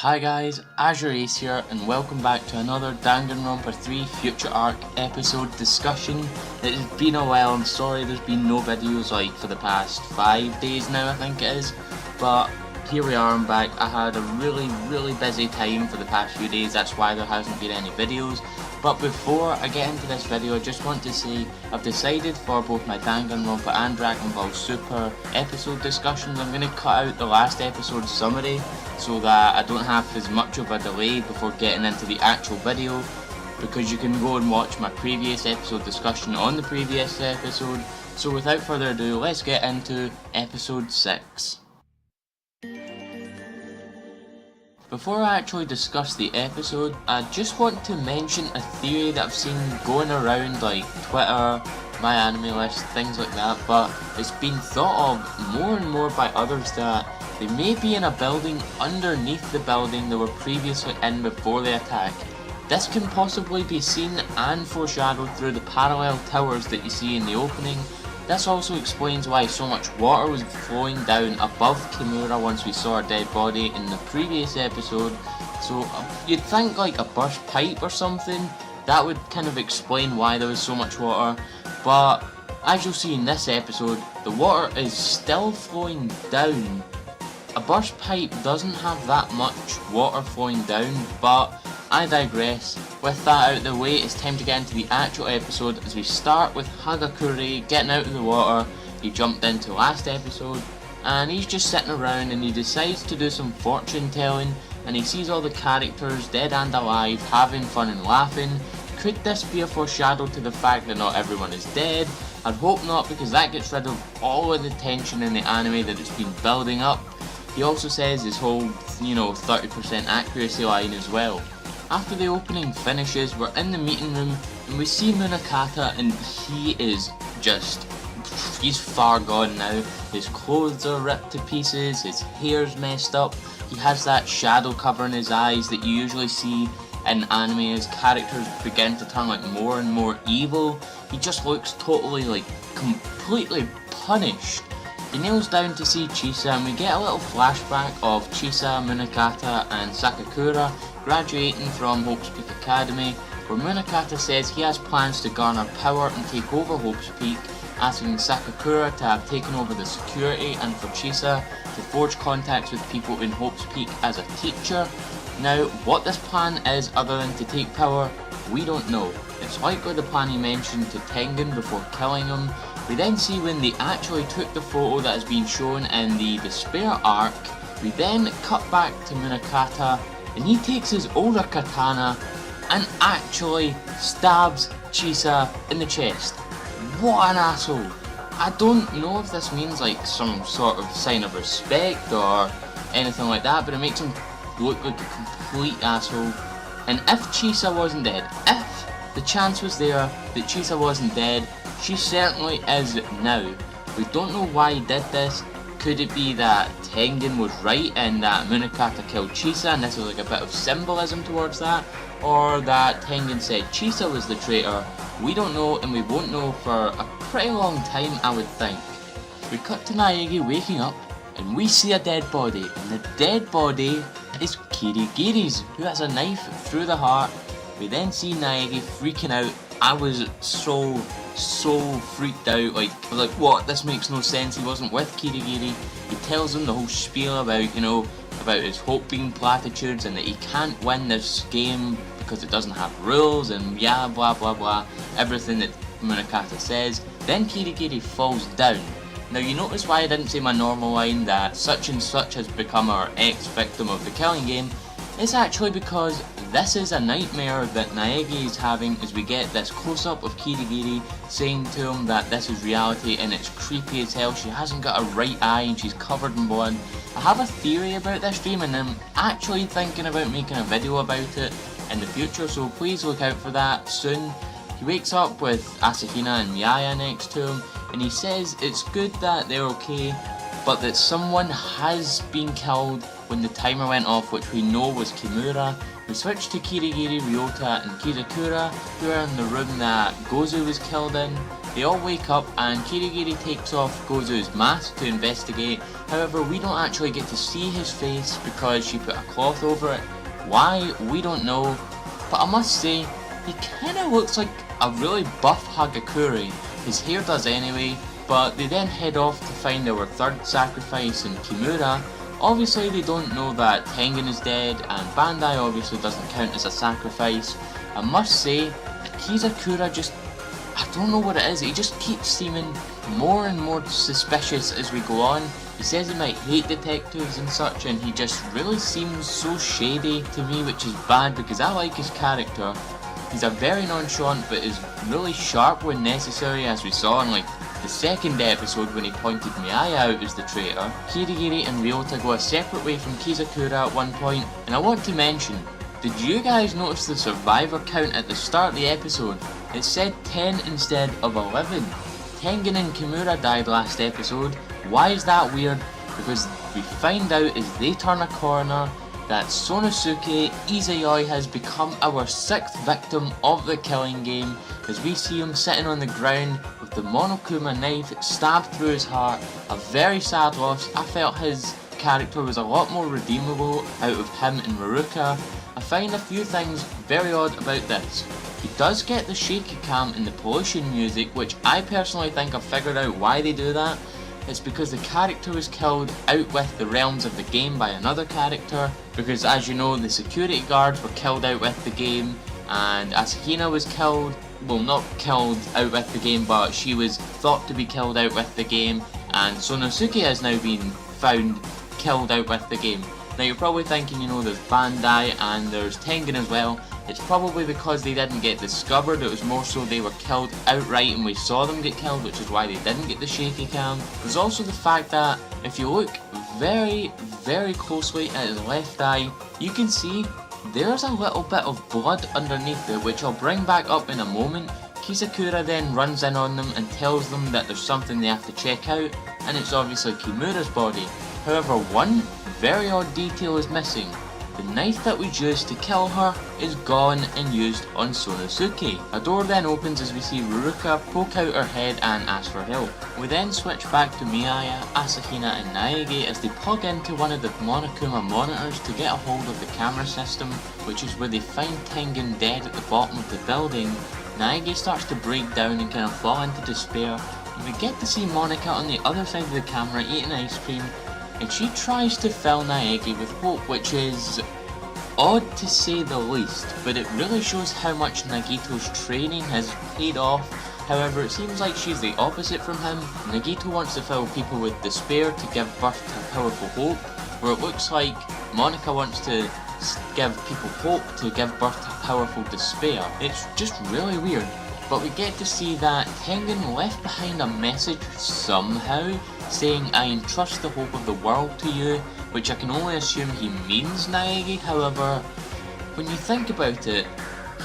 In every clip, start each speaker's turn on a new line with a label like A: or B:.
A: Hi guys, AzureAce here and welcome back to another Danganronpa 3 Future Arc episode discussion. It has been a while, I'm sorry there's been no videos like for the past 5 days now I think it is, but here we are, I'm back. I had a really busy time for the past few days, that's why there hasn't been any videos. But before I get into this video, I just want to say I've decided for both my Danganronpa and Dragon Ball Super episode discussions, I'm going to cut out the last episode summary so that I don't have as much of a delay before getting into the actual video, because you can go and watch my previous episode discussion on the previous episode. So without further ado, let's get into episode 6. Before I actually discuss the episode, I just want to mention a theory that I've seen going around like Twitter, my anime list, things like that, but it's been thought of more and more by others that they may be in a building underneath the building they were previously in before the attack. This can possibly be seen and foreshadowed through the parallel towers that you see in the opening. This also explains why so much water was flowing down above Kimura once we saw her dead body in the previous episode. So you'd think like a burst pipe or something, that would kind of explain why there was so much water. But as you'll see in this episode, the water is still flowing down. A burst pipe doesn't have that much water flowing down, but I digress. With that out of the way, it's time to get into the actual episode as we start with Hagakure getting out of the water. He jumped into last episode and he's just sitting around and he decides to do some fortune telling, and he sees all the characters dead and alive having fun and laughing. Could this be a foreshadow to the fact that not everyone is dead? I'd hope not, because that gets rid of all of the tension in the anime that it's been building up. He also says his whole 30% accuracy line as well. After the opening finishes, we're in the meeting room and we see Munakata, and he's far gone now. His clothes are ripped to pieces, his hair's messed up, he has that shadow covering his eyes that you usually see in anime as characters begin to turn like more and more evil. He just looks totally like completely punished. He kneels down to see Chisa and we get a little flashback of Chisa, Munakata and Sakakura graduating from Hope's Peak Academy, where Munakata says he has plans to garner power and take over Hope's Peak, asking Sakakura to have taken over the security and for Chisa to forge contacts with people in Hope's Peak as a teacher. Now, what this plan is other than to take power, we don't know. It's likely the plan he mentioned to Tengen before killing him. We then see when they actually took the photo that has been shown in the Despair arc. We then cut back to Munakata and he takes his older katana and actually stabs Chisa in the chest. What an asshole. I don't know if this means like some sort of sign of respect or anything like that, but it makes him look like a complete asshole. And if Chisa wasn't dead, if the chance was there that Chisa wasn't dead, she certainly is now. We don't know why he did this. Could it be that Tengen was right and that Munakata killed Chisa and this is like a bit of symbolism towards that? Or that Tengen said Chisa was the traitor? We don't know, and we won't know for a pretty long time, I would think. We cut to Naegi waking up and we see a dead body, and the dead body is Kirigiri's, who has a knife through the heart. We then see Naegi freaking out. I was so freaked out, I was like, what, this makes no sense, he wasn't with Kirigiri. He tells him the whole spiel about, about his hope being platitudes and that he can't win this game because it doesn't have rules and yeah, blah blah blah, everything that Munakata says. Then Kirigiri falls down. Now you notice why I didn't say my normal line that such and such has become our ex-victim of the killing game. It's actually because this is a nightmare that Naegi is having, as we get this close-up of Kirigiri saying to him that this is reality and it's creepy as hell. She hasn't got a right eye and she's covered in blood. I have a theory about this dream and I'm actually thinking about making a video about it in the future, so please look out for that soon. He wakes up with Asahina and Yaya next to him and he says it's good that they're okay, but that someone has been killed when the timer went off, which we know was Kimura. We switch to Kirigiri, Ryota and Kizakura, who are in the room that Gozu was killed in. They all wake up and Kirigiri takes off Gozu's mask to investigate. However, we don't actually get to see his face because she put a cloth over it. Why? We don't know. But I must say, he kinda looks like a really buff Hagakure. His hair does anyway, but they then head off to find our third sacrifice in Kimura. Obviously they don't know that Tengen is dead, and Bandai obviously doesn't count as a sacrifice. I must say, Kizakura just, I don't know what it is, he just keeps seeming more and more suspicious as we go on. He says he might hate detectives and such, and he just really seems so shady to me, which is bad because I like his character. He's a very nonchalant but is really sharp when necessary, as we saw in like the second episode when he pointed Miaya out as the traitor. Kirigiri and Ryota go a separate way from Kizakura at one point, and I want to mention, did you guys notice the survivor count at the start of the episode? It said 10 instead of 11. Tengen and Kimura died last episode. Why is that weird? Because we find out as they turn a corner that Sonosuke Izayoi has become our 6th victim of the killing game, as we see him sitting on the ground with the Monokuma knife stabbed through his heart. A very sad loss. I felt his character was a lot more redeemable out of him and Maruka. I find a few things very odd about this. He does get the shaky cam in the pollution music, which I personally think I've figured out why they do that. It's because the character was killed out with the realms of the game by another character, because as you know the security guards were killed out with the game, and Asahina was killed, well not killed out with the game, but she was thought to be killed out with the game, and Sonosuke has now been found killed out with the game. Now you're probably thinking, you know, there's Bandai and there's Tengen as well. It's probably because they didn't get discovered, it was more so they were killed outright and we saw them get killed, which is why they didn't get the shaky cam. There's also the fact that if you look very closely at his left eye, you can see there's a little bit of blood underneath there, which I'll bring back up in a moment. Kizakura then runs in on them and tells them that there's something they have to check out, and it's obviously Kimura's body. However, one very odd detail is missing. The knife that was used to kill her is gone and used on Sonosuke. A door then opens as we see Ruruka poke out her head and ask for help. We then switch back to Miaya, Asahina and Naegi as they plug into one of the Monokuma monitors to get a hold of the camera system, which is where they find Tengen dead at the bottom of the building. Naegi starts to break down and kind of fall into despair, and we get to see Monika on the other side of the camera eating ice cream, and she tries to fill Naegi with hope, which is odd to say the least, but it really shows how much Nagito's training has paid off. However, it seems like she's the opposite from him. Nagito wants to fill people with despair to give birth to powerful hope, where it looks like Monika wants to give people hope to give birth to powerful despair. It's just really weird. But we get to see that Tengen left behind a message somehow, saying I entrust the hope of the world to you, which I can only assume he means Naegi. However, when you think about it,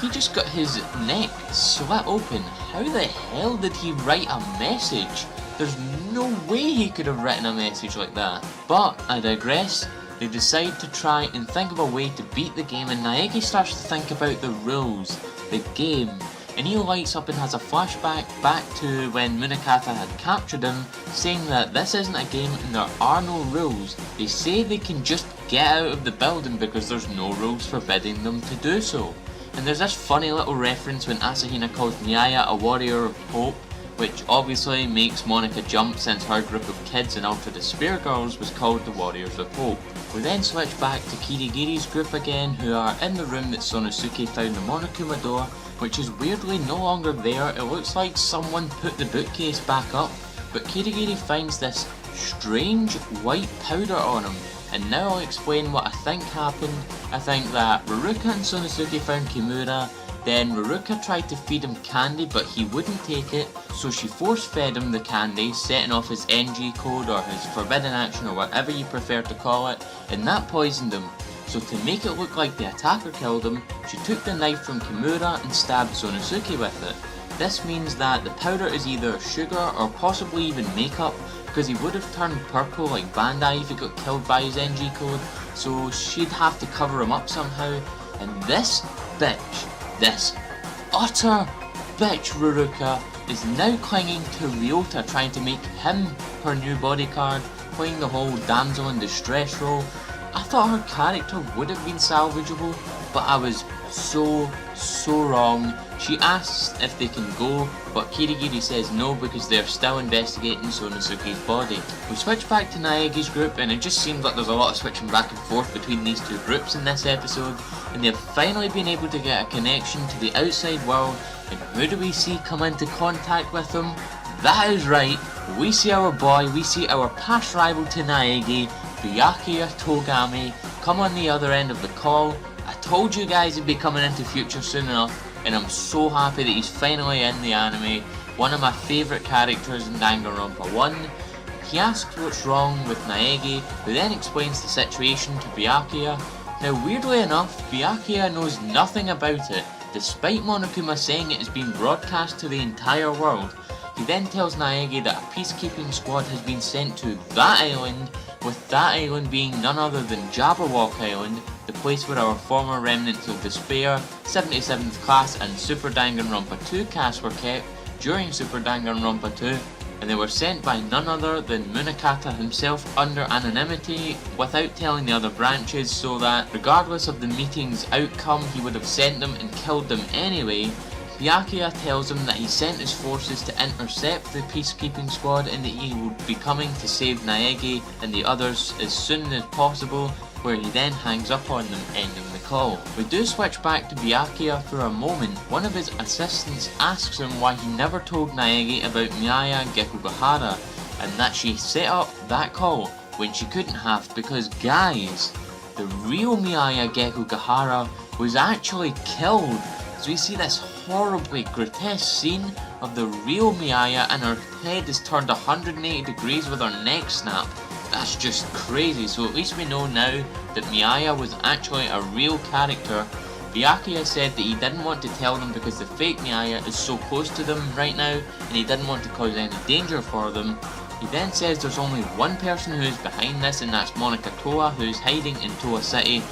A: he just got his neck slit open. How the hell did he write a message? There's no way he could have written a message like that. But I digress. They decide to try and think of a way to beat the game, and Naegi starts to think about the rules, the game. And he lights up and has a flashback back to when Munakata had captured him, saying that this isn't a game and there are no rules. They say they can just get out of the building because there's no rules forbidding them to do so. And there's this funny little reference when Asahina calls Miaya a warrior of hope, which obviously makes Monika jump since her group of kids and Ultra Despair Girls was called the Warriors of Hope. We then switch back to Kirigiri's group again, who are in the room that Sonosuke found the Monokuma door, which is weirdly no longer there. It looks like someone put the bookcase back up, but Kirigiri finds this strange white powder on him. And now I'll explain what I think happened. I think that Ruruka and Sonosuke found Kimura, then Ruruka tried to feed him candy but he wouldn't take it, so she force fed him the candy, setting off his NG code or his forbidden action or whatever you prefer to call it, and that poisoned him. So to make it look like the attacker killed him, she took the knife from Kimura and stabbed Sonosuke with it. This means that the powder is either sugar or possibly even makeup, because he would have turned purple like Bandai if he got killed by his NG code, so she'd have to cover him up somehow. And this bitch, this utter bitch Ruruka, is now clinging to Ryota, trying to make him her new bodyguard, playing the whole damsel in distress role. I thought her character would have been salvageable, but I was so wrong. She asks if they can go, but Kirigiri says no because they're still investigating Sonosuke's body. We switch back to Naegi's group, and it just seems like there's a lot of switching back and forth between these two groups in this episode, and they've finally been able to get a connection to the outside world. And who do we see come into contact with them? That is right, we see our boy, we see our past rival to Naegi, Byakuya Togami, come on the other end of the call. I told you guys he'd be coming into Future soon enough, and I'm so happy that he's finally in the anime. One of my favourite characters in Danganronpa 1. He asks what's wrong with Naegi, who then explains the situation to Byakuya. Now weirdly enough, Byakuya knows nothing about it, despite Monokuma saying it has been broadcast to the entire world. He then tells Naegi that a peacekeeping squad has been sent to that island, with that island being none other than Jabberwock Island, the place where our former Remnants of Despair, 77th class and Super Danganronpa 2 casts were kept during Super Danganronpa 2, and they were sent by none other than Munakata himself under anonymity without telling the other branches, so that regardless of the meeting's outcome he would have sent them and killed them anyway. Byakuya tells him that he sent his forces to intercept the peacekeeping squad and that he would be coming to save Naegi and the others as soon as possible, where he then hangs up on them, ending the call. We do switch back to Byakuya for a moment. One of his assistants asks him why he never told Naegi about Miyaya Gekugahara, and that she set up that call when she couldn't have, because guys, the real Miyaya Gekugahara was actually killed. So we see this horribly grotesque scene of the real Miyaya, and her head is turned 180 degrees with her neck snapped. That's just crazy. So at least we know now that Miyaya was actually a real character. Byakuya said that he didn't want to tell them because the fake Miyaya is so close to them right now, and he didn't want to cause any danger for them. He then says there's only one person who's behind this, and that's Monika Toa, who's hiding in Toa City.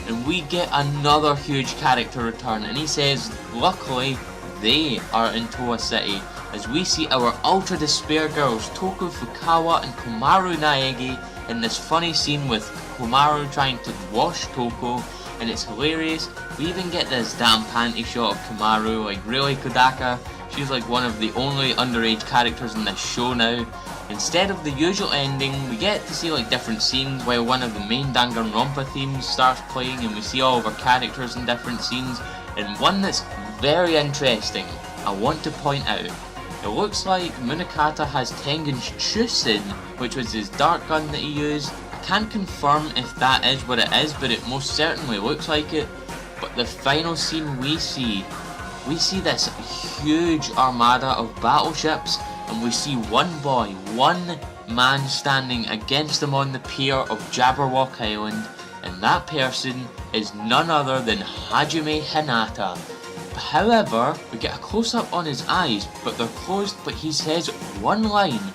A: And we get another huge character return, and he says luckily they are in Toa City, as we see our Ultra Despair girls Toko Fukawa and Komaru Naegi in this funny scene with Komaru trying to wash Toko, and it's hilarious. We even get this damn panty shot of Komaru, like really Kodaka, she's like one of the only underage characters in this show now. Instead of the usual ending, we get to see like different scenes while one of the main Danganronpa themes starts playing, and we see all of our characters in different scenes. And one that's very interesting, I want to point out. It looks like Munakata has Tengen's Chusen, which was his dark gun that he used. I can't confirm if that is what it is, but it most certainly looks like it. But the final scene we see this huge armada of battleships, and we see one boy, one man standing against them on the pier of Jabberwock Island, and that person is none other than Hajime Hinata. However, we get a close-up on his eyes, but they're closed, but he says one line.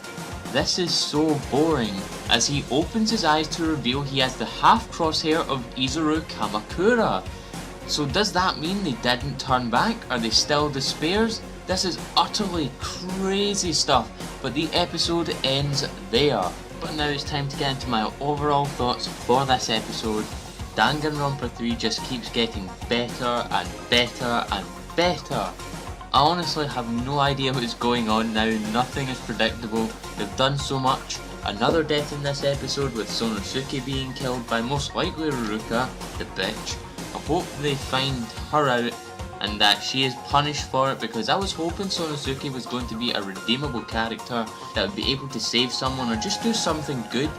A: This is so boring, as he opens his eyes to reveal he has the half crosshair of Izuru Kamakura. So does that mean they didn't turn back? Are they still despairs? This is utterly crazy stuff, but the episode ends there. But now it's time to get into my overall thoughts for this episode. Danganronpa 3 just keeps getting better and better and better. I honestly have no idea what is going on now, nothing is predictable, they've done so much. Another death in this episode with Sonosuke being killed by most likely Ruruka, the bitch. I hope they find her out and that she is punished for it, because I was hoping Sonosuke was going to be a redeemable character that would be able to save someone or just do something good,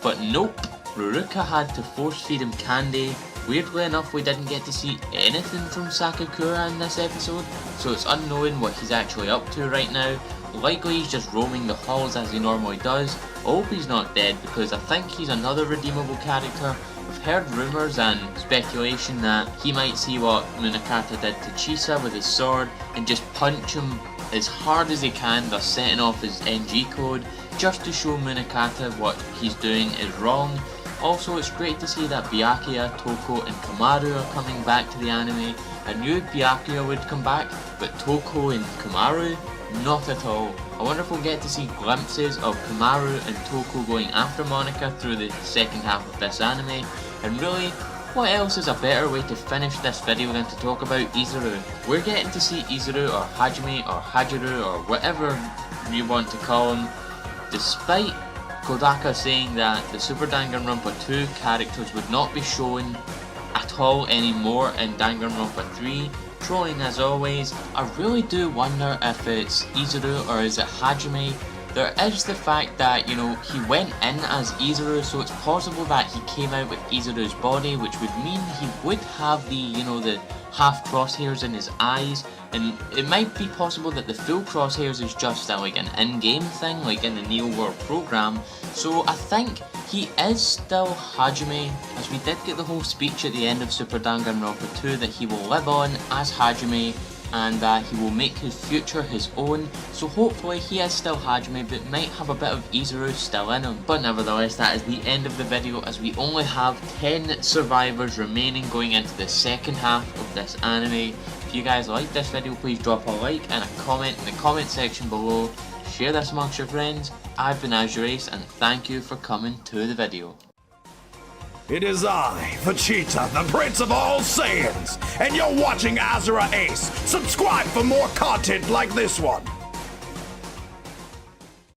A: but nope, Ruruka had to force feed him candy. Weirdly enough, we didn't get to see anything from Sakakura in this episode, so it's unknown what he's actually up to right now. Likely he's just roaming the halls as he normally does. I hope he's not dead, because I think he's another redeemable character. We've heard rumours and speculation that he might see what Munakata did to Chisa with his sword and just punch him as hard as he can, thus setting off his NG code. just to show Munakata what he's doing is wrong. Also, it's great to see that Byakuya, Toko and Kamaru are coming back to the anime. I knew Byakuya would come back, but Toko and Kamaru, not at all. I wonder if we'll get to see glimpses of Kamaru and Toko going after Monica through the second half of this anime. And really, what else is a better way to finish this video than to talk about Izuru? We're getting to see Izuru or Hajime or Hajiru or whatever you want to call him, despite Kodaka saying that the Super Danganronpa 2 characters would not be shown at all anymore in Danganronpa 3. Trolling as always. I really do wonder if it's Izuru or is it Hajime. There is the fact that, you know, he went in as Izuru, so it's possible that he came out with Izuru's body, which would mean he would have the, you know, the half crosshairs in his eyes, and it might be possible that the full crosshairs is just like an in-game thing, like in the Neo World program. So I think he is still Hajime, as we did get the whole speech at the end of Super Danganronpa 2 that he will live on as Hajime and that he will make his future his own. So hopefully he is still Hajime, but might have a bit of Izuru still in him. But nevertheless, that is the end of the video, as we only have 10 survivors remaining going into the second half of this anime. If you guys like this video, please drop a like and a comment in the comment section below. Share this amongst your friends. I've been AzureAce, and thank you for coming to the video.
B: It is I, Vegeta, the Prince of all Saiyans, and you're watching AzureAce. Subscribe for more content like this one.